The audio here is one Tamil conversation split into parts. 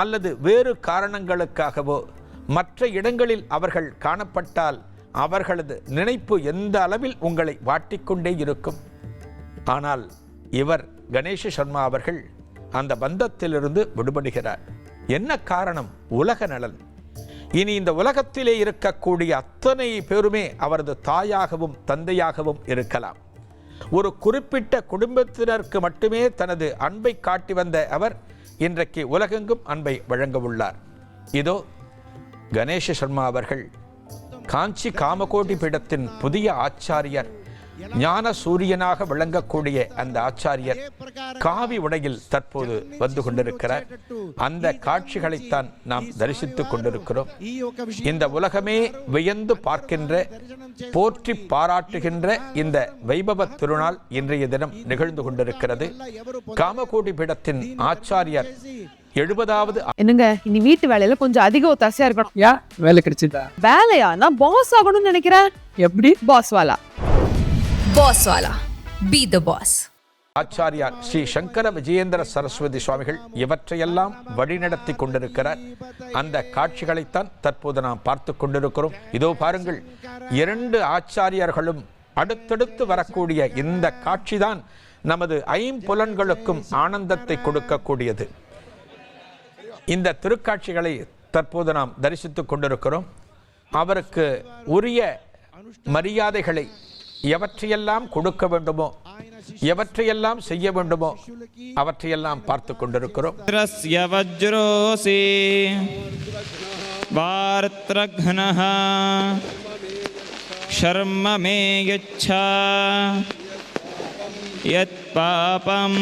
அல்லது வேறு காரணங்களுக்காகவோ மற்ற இடங்களில் அவர்கள் காணப்பட்டால் அவர்களது நினைப்பு எந்த அளவில் உங்களை வாட்டிக்கொண்டே இருக்கும். ஆனால் இவர் கணேஷ சர்மா அவர்கள் அந்த பந்தத்திலிருந்து விடுபடுகிறார். என்ன காரணம்? உலக நலன். இனி இந்த உலகத்திலே இருக்கக்கூடிய அத்தனை பேருமே அவரது தாயாகவும் தந்தையாகவும் இருக்கலாம். ஒரு குறிப்பிட்ட குடும்பத்தினருக்கு மட்டுமே தனது அன்பை காட்டி வந்த அவர் இன்றைக்கு உலகெங்கும் அன்பை வழங்க உள்ளார். இதோ கணேஷ சர்மா அவர்கள் காஞ்சி காமகோடி பீடத்தின் புதிய ஆச்சாரியர், ஞான சூரியனாக விளங்கக்கூடிய அந்த ஆச்சாரியர் காவி உடையில் தற்போது வந்து கொண்டிருக்கிறார். அந்த காட்சிகளைத்தான் நாம் தரிசித்துக் கொண்டிருக்கிறோம். இந்த உலகமே வியந்து பார்க்கின்ற, போற்றி பாராட்டுகின்ற இந்த வைபவ திருநாள் இன்றைய தினம் நிகழ்ந்து கொண்டிருக்கிறது. காமகோடி பீடத்தின் ஆச்சாரியர் 70வது. என்னங்க இனி வீட்டு வேலையில கொஞ்சம் அதிக ஒத்தாசையா இருக்கணும். யா வேலை கிடைச்சதா? வேலையா? நான் பாஸ் ஆகணும்னு நினைக்கிறேன். எப்படி? பாஸ் வாலா. பாஸ் வாலா, பி தி பாஸ். ஆச்சாரியார் ஸ்ரீ சங்கர விஜயேந்திர சரஸ்வதி சுவாமிகள் இவற்றையெல்லாம் வழிநடத்தி கொண்டிருக்கிறார். அந்த காட்சிகளைத்தான் தற்போது நாம் பார்த்து கொண்டிருக்கிறோம். இதோ பாருங்கள், 2 ஆச்சாரியர்களும் அடுத்தடுத்து வரக்கூடிய இந்த காட்சிதான் நமது ஐம்புலன்களுக்கும் ஆனந்தத்தை கொடுக்கக்கூடியது. இந்த திருக்காட்சிகளை தற்போது நாம் தரிசித்துக் கொண்டிருக்கிறோம். அவருக்கு உரிய மரியாதைகளை எவற்றையெல்லாம் கொடுக்க வேண்டுமோ, எவற்றையெல்லாம் செய்ய வேண்டுமோ அவற்றையெல்லாம் பார்த்து கொண்டிருக்கிறோம். ஷர்ம மே யச்சா யத் பாபம்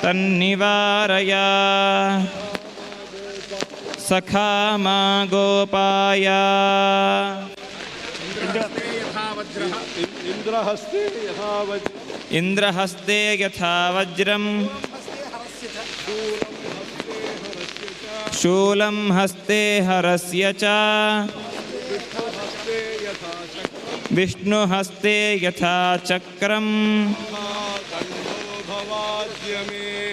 தன்னிவாரய சகா மா கோபாய. இந்திரஹஸ்தே யதா வஜ்ரம் शूलं हस्ते हरस्य च विष्णुहस्ते यथा चक्रं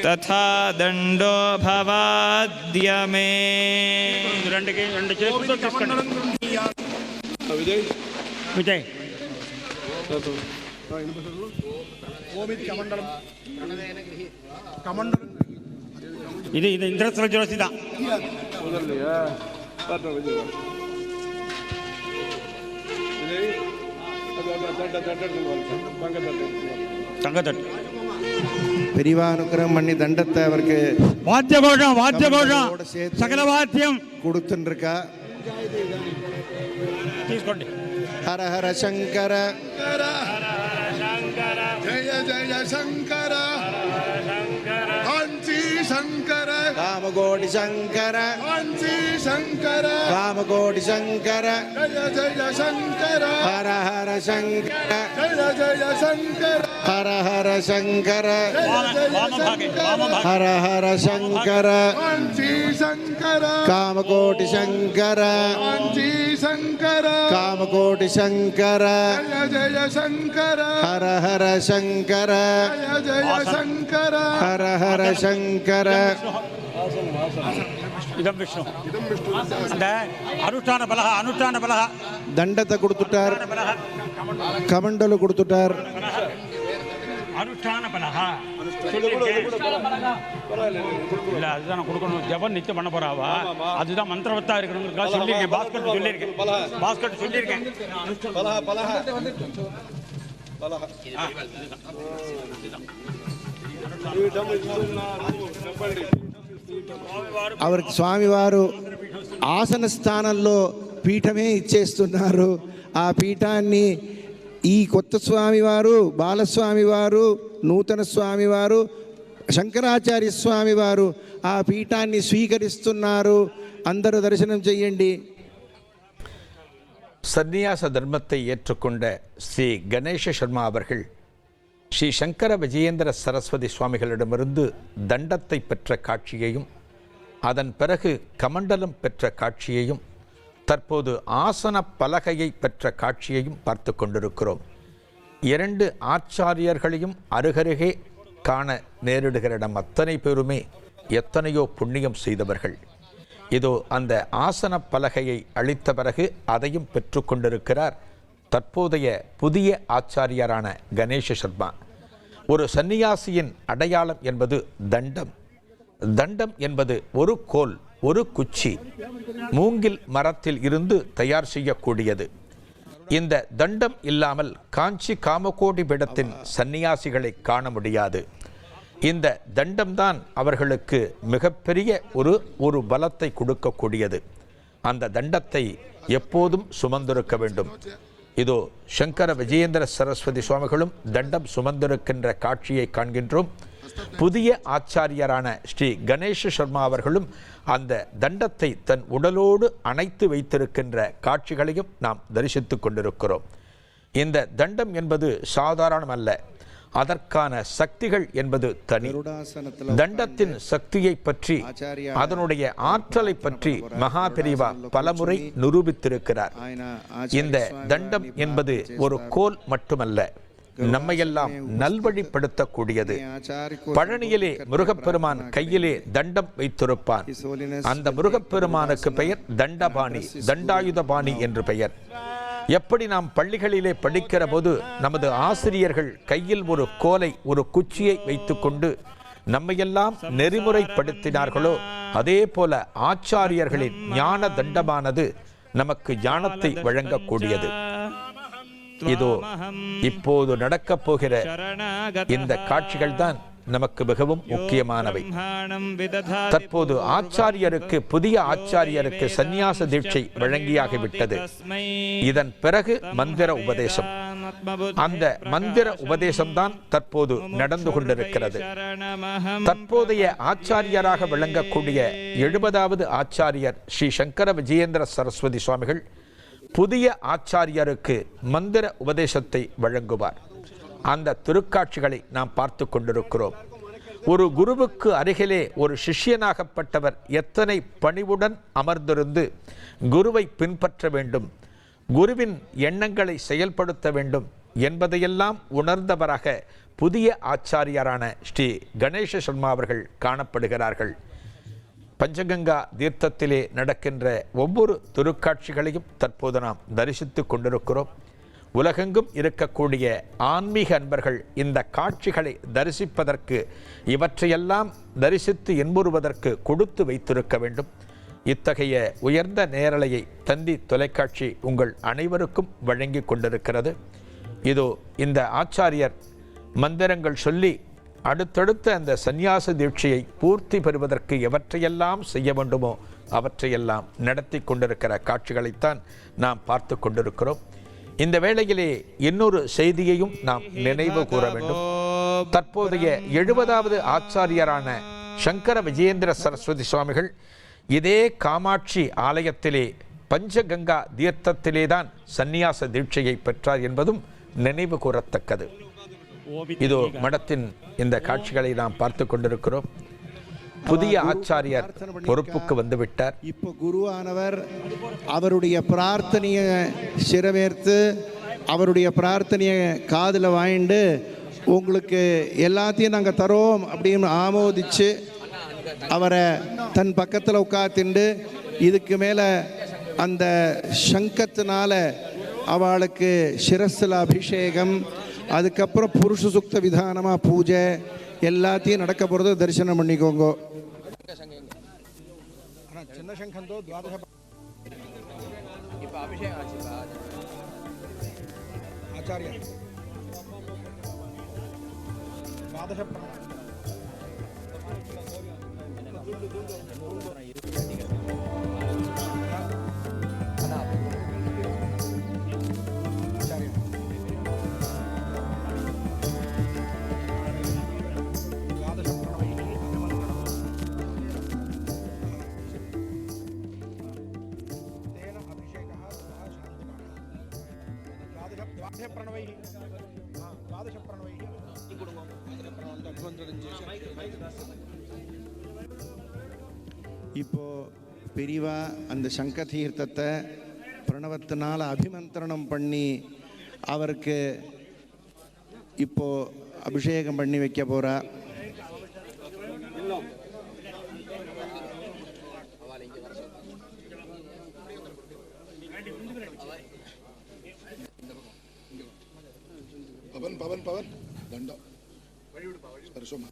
तथा दंडो भवाद्य मे. विजय இது இந்திரஸ்வர ஜோசி தான். பெரியவா அனுக்கிரகம் பண்ணி தண்டத்தை அவருக்கு வாத்தியகோஷம் சகல வாத்தியம் கொடுத்துருக்கா. తీసుకోండి. ஹர ஹர சங்கர ஜய ஜய சங்கர காஞ்சி சங்கர காமகோடி சங்கர காஞ்சி சங்கர காமகோடி சங்கர ஜய ஜய சங்கர ஹர ஹர சங்கர ஜய ஜய சங்கர ஹர ஹர சங்கர ஹர ஹர சங்கர காஞ்சி சங்கர காமகோடி சங்கர காஞ்சி சங்கர காமகோடி சங்கர ஜய ஜய சங்கர ஹர ஹர சங்கர ஜய ஜய சங்கர ஹர ஹர சங்கர. இதம் விஷ்ணு அந்த அனுஷ்டான பலக தண்டத்தை கொடுத்துட்டார், கமண்டலு கொடுத்துட்டார். அனுஷ்டான பலக இல்ல, அதுதான் கொடுக்கணும். ஜபம் நித்தியம் பண்ண போறாவா, அதுதான் மந்திரவத்தா இருக்கணுங்கிறதுக்காக சொல்லியிருக்கேன். பாஸ்கட் சொல்லியிருக்கேன். అవరికి స్వామివారు ఆసన స్థానంలో పీఠమే ఇచ్చేస్తున్నారు. ఆ పీఠాన్ని ఈ కొత్త స్వామివారు, బాలస్వామివారు, నూతన స్వామివారు, శంకరాచార్య స్వామివారు ఆ పీఠాన్ని స్వీకరిస్తున్నారు. అందరూ దర్శనం చేయండి. சந்நியாச தர்மத்தை ஏற்றுக்கொண்ட ஸ்ரீ கணேஷ சர்மா அவர்கள் ஸ்ரீ சங்கர விஜயேந்திர சரஸ்வதி சுவாமிகளிடமிருந்து தண்டத்தை பெற்ற காட்சியையும், அதன் பிறகு கமண்டலம் பெற்ற காட்சியையும், தற்போது ஆசன பலகையை பெற்ற காட்சியையும் பார்த்து கொண்டிருக்கிறோம். 2 ஆச்சாரியர்களையும் அருகருகே காண நேரிடுகிற நம் அத்தனை பேருமே எத்தனையோ புண்ணியம் செய்தவர்கள். இதோ அந்த ஆசன பலகையை அளித்த பிறகு அதையும் பெற்றுக்கொண்டிருக்கிறார் தற்போதைய புதிய ஆச்சாரியரான கணேஷ சர்மா. ஒரு சந்நியாசியின் அடையாளம் என்பது தண்டம். தண்டம் என்பது ஒரு கோல், ஒரு குச்சி, மூங்கில் மரத்தில் இருந்து தயார் செய்யக்கூடியது. இந்த தண்டம் இல்லாமல் காஞ்சி காமகோடி பீடத்தின் சந்நியாசிகளை காண முடியாது. இந்த தண்டம்தான் அவர்களுக்கு மிகப்பெரிய ஒரு பலத்தை கொடுக்கக்கூடியது. அந்த தண்டத்தை எப்போதும் சுமந்திருக்க வேண்டும். இதோ சங்கர விஜயேந்திர சரஸ்வதி சுவாமிகளும் தண்டம் சுமந்திருக்கின்ற காட்சியை காண்கின்றோம். புதிய ஆச்சாரியரான ஸ்ரீ கணேஷ சர்மா அவர்களும் அந்த தண்டத்தை தன் உடலோடு அணைத்து வைத்திருக்கின்ற காட்சிகளையும் நாம் தரிசித்து கொண்டிருக்கிறோம். இந்த தண்டம் என்பது சாதாரணமல்ல, அதற்கான சக்திகள் என்பது தனி. தண்டத்தின் சக்தியை பற்றி, அதனுடைய ஆற்றலை பற்றி மகாபெரிவா பலமுறை நிரூபித்திருக்கிறார். இந்த தண்டம் என்பது ஒரு கோல் மட்டுமல்ல, நம்மையெல்லாம் நல்வழிப்படுத்தக்கூடியது. பழனியிலே முருகப்பெருமான் கையிலே தண்டம் வைத்திருப்பான். அந்த முருகப்பெருமானுக்கு பெயர் தண்டபாணி, தண்டாயுதபாணி என்று பெயர். எப்படி நாம் பள்ளிகளிலே படிக்கிற போது நமது ஆசிரியர்கள் கையில் ஒரு கோலை, ஒரு குச்சியை வைத்துக்கொண்டு நம்மையெல்லாம் நெறிமுறைப்படுத்தினார்களோ, அதே போல ஆச்சாரியர்களின் ஞான தண்டமானது நமக்கு ஞானத்தை வழங்கக்கூடியது. இதோ இப்போது நடக்கப் போகிற இந்த காட்சிகள் தான் நமக்கு மிகவும் முக்கியமானவை. தற்போது ஆச்சாரியருக்கு, புதிய ஆச்சாரியருக்கு சந்நியாச தீட்சை வழங்கியாகிவிட்டது. இதன் பிறகு மந்திர உபதேசம். அந்த மந்திர உபதேசம்தான் தற்போது நடந்து கொண்டிருக்கிறது. தற்போதைய ஆச்சாரியராக விளங்கக்கூடிய 70வது ஆச்சாரியர் ஸ்ரீ சங்கர விஜயேந்திர சரஸ்வதி சுவாமிகள் புதிய ஆச்சாரியருக்கு மந்திர உபதேசத்தை வழங்குவார். அந்த திருக்காட்சிகளை நாம் பார்த்து கொண்டிருக்கிறோம். ஒரு குருவுக்கு அருகிலே ஒரு சிஷ்யனாகப்பட்டவர் எத்தனை பணிவுடன் அமர்ந்திருந்து குருவை பின்பற்ற வேண்டும், குருவின் எண்ணங்களை செயல்படுத்த வேண்டும் என்பதையெல்லாம் உணர்ந்தவராக புதிய ஆச்சாரியரான ஸ்ரீ கணேஷ சர்மா அவர்கள் காணப்படுகிறார்கள். பஞ்சகங்கா தீர்த்தத்திலே நடக்கின்ற ஒவ்வொரு திருக்காட்சிகளையும் தற்போது நாம் தரிசித்து கொண்டிருக்கிறோம். உலகெங்கும் இருக்கக்கூடிய ஆன்மீக அன்பர்கள் இந்த காட்சிகளை தரிசிப்பதற்கு, இவற்றையெல்லாம் தரிசித்து இன்புறுவதற்கு கொடுத்து வைத்திருக்க வேண்டும். இத்தகைய உயர்ந்த நேரலையை தந்தி தொலைக்காட்சி உங்கள் அனைவருக்கும் வழங்கி கொண்டிருக்கிறது. இதோ இந்த ஆச்சாரியர் மந்திரங்கள் சொல்லி அடுத்தடுத்த அந்த சந்நியாச தீட்சையை பூர்த்தி பெறுவதற்கு எவற்றையெல்லாம் செய்ய வேண்டுமோ அவற்றையெல்லாம் நடத்தி கொண்டிருக்கிற காட்சிகளைத்தான் நாம் பார்த்து கொண்டிருக்கிறோம். இந்த வேளையிலே இன்னொரு செய்தியையும் நாம் நினைவு கூற வேண்டும். தற்போதைய 70வது ஆச்சாரியரான சங்கர விஜயேந்திர சரஸ்வதி சுவாமிகள் இதே காமாட்சி ஆலயத்திலே பஞ்சகங்கா தீர்த்தத்திலே தான் சந்நியாச தீட்சையை பெற்றார் என்பதும் நினைவு கூறத்தக்கது. இதோ மடத்தின் இந்த காட்சிகளை நாம் பார்த்து கொண்டிருக்கிறோம். புதிய ஆச்சாரியர் பொறுப்புக்கு வந்துவிட்டார். இப்போ குருவானவர் அவருடைய பிரார்த்தனையை சிறவேர்த்து, அவருடைய பிரார்த்தனையை காதில் வாங்கிட்டு, உங்களுக்கு எல்லாத்தையும் நாங்கள் தரோம் அப்படின்னு ஆமோதிச்சு அவரை தன் பக்கத்தில் உட்கார்த்துண்டு, இதுக்கு மேலே அந்த சங்கத்தினால அவளுக்கு சிரஸ்ல அபிஷேகம், அதுக்கப்புறம் புருஷ சுக்த விதானமாக பூஜை எல்லாத்தையும் நடக்க போகிறது. தரிசனம் பண்ணிக்கோங்க. சின்ன சங்கந்தோ துவாதச ஆச்சாரிய துவாதச இப்போ பெரியவா அந்த சங்க தீர்த்தத்தை பிரணவத்தினால் அபிமந்திரணம் பண்ணி அவருக்கு இப்போ அபிஷேகம் பண்ணி வைக்க போறா. పవన్ పవన్ దండం సరసోమ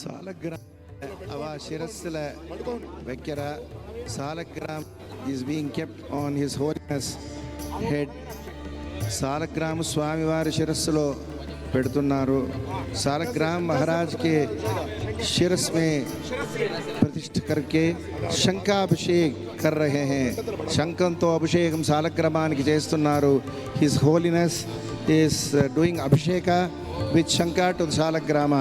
சாலக்கிராம் அவ சிரஸ்ல வைக்கிற Saligram is being kept on his holiness head. Salagram స్వామివారి శిరస్సులో పెడుతున్నారు. సాలగ్రామ్ మహారాజ్ के शिरस में प्रतिष्ठ करके శంఖాభిషేక్ कर रहे हैं. శంఖంతో అభిషేకం సాలగ్రామానికి చేస్తున్నారు. హిస్ హోలీనెస్ ఈస్ డూయింగ్ అభిషేక విత్ శంఖ టు సాలగ్రామ.